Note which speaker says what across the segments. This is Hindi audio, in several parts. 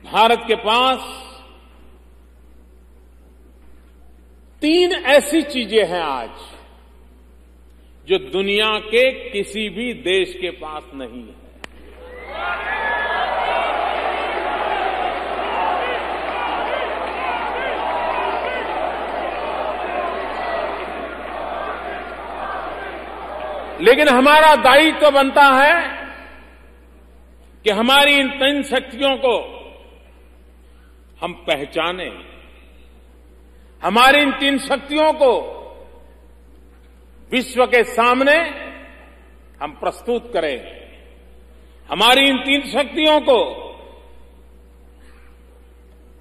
Speaker 1: भारत के पास 3 ऐसी चीजें हैं आज जो दुनिया के किसी भी देश के पास नहीं है। लेकिन हमारा दायित्व तो बनता है कि हमारी इन 3 शक्तियों को हम पहचानें, हमारी इन 3 शक्तियों को विश्व के सामने हम प्रस्तुत करें, हमारी इन 3 शक्तियों को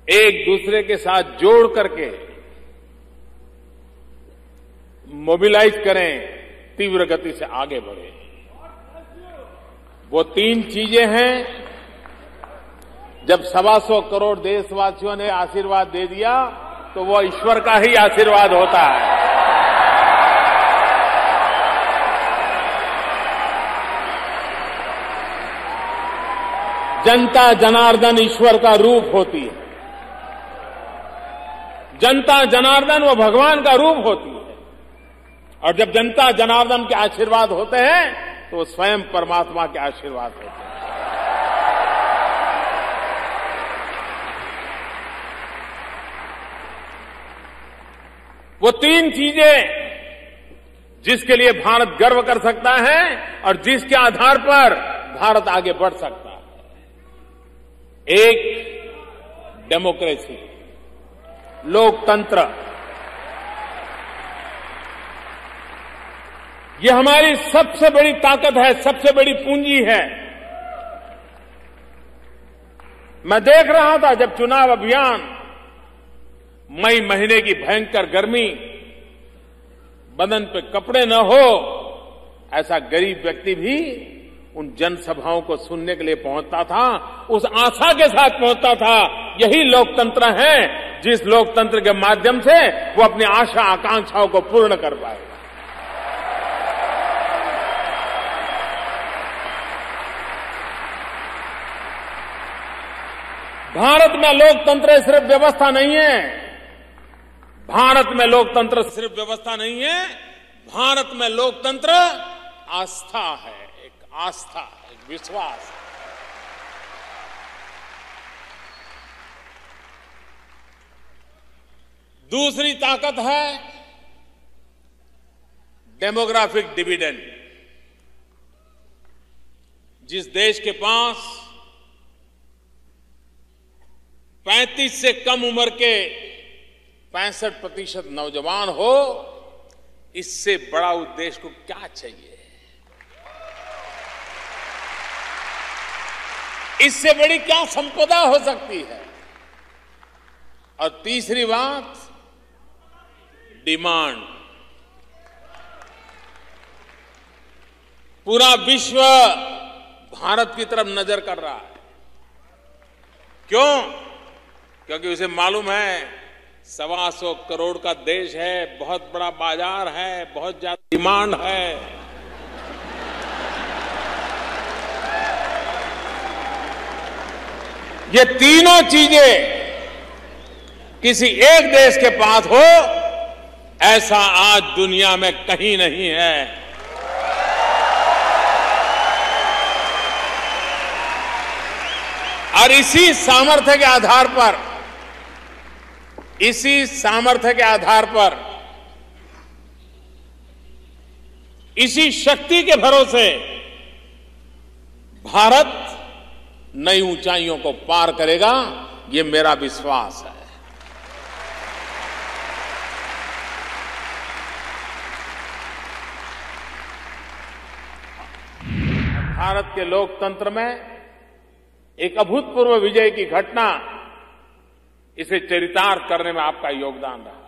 Speaker 1: एक दूसरे के साथ जोड़ करके मोबिलाइज करें, तीव्र गति से आगे बढ़े। वो 3 चीजें हैं। जब 125 करोड़ देशवासियों ने आशीर्वाद दे दिया तो वो ईश्वर का ही आशीर्वाद होता है। जनता जनार्दन ईश्वर का रूप होती है। जनता जनार्दन वो भगवान का रूप होती है। और जब जनता जनार्दन के आशीर्वाद होते हैं तो स्वयं परमात्मा के आशीर्वाद होते हैं। वो 3 चीजें जिसके लिए भारत गर्व कर सकता है और जिसके आधार पर भारत आगे बढ़ सकता है। एक, डेमोक्रेसी, लोकतंत्र। ये हमारी सबसे बड़ी ताकत है, सबसे बड़ी पूंजी है। मैं देख रहा था जब चुनाव अभियान, मई महीने की भयंकर गर्मी, बदन पे कपड़े न हो ऐसा गरीब व्यक्ति भी उन जनसभाओं को सुनने के लिए पहुंचता था, उस आशा के साथ पहुंचता था। यही लोकतंत्र है जिस लोकतंत्र के माध्यम से वो अपनी आशा आकांक्षाओं को पूर्ण कर पाएगा। भारत में लोकतंत्र सिर्फ व्यवस्था नहीं है। भारत में लोकतंत्र सिर्फ व्यवस्था नहीं है। भारत में लोकतंत्र आस्था है, एक आस्था, एक विश्वास। दूसरी ताकत है डेमोग्राफिक डिविडेंड। जिस देश के पास 35 से कम उम्र के 65% नौजवान हो, इससे बड़ा उद्देश्य को क्या चाहिए? इससे बड़ी क्या संपदा हो सकती है? और तीसरी बात, डिमांड। पूरा विश्व भारत की तरफ नजर कर रहा है। क्यों? क्योंकि उसे मालूम है 125 करोड़ का देश है, बहुत बड़ा बाजार है, बहुत ज्यादा डिमांड है। ये तीनों चीजें किसी एक देश के पास हो, ऐसा आज दुनिया में कहीं नहीं है। और इसी सामर्थ्य के आधार पर, इसी शक्ति के भरोसे भारत नई ऊंचाइयों को पार करेगा, ये मेरा विश्वास है। भारत के लोकतंत्र में एक अभूतपूर्व विजय की घटना, इसे चरितार्थ करने में आपका योगदान रहा।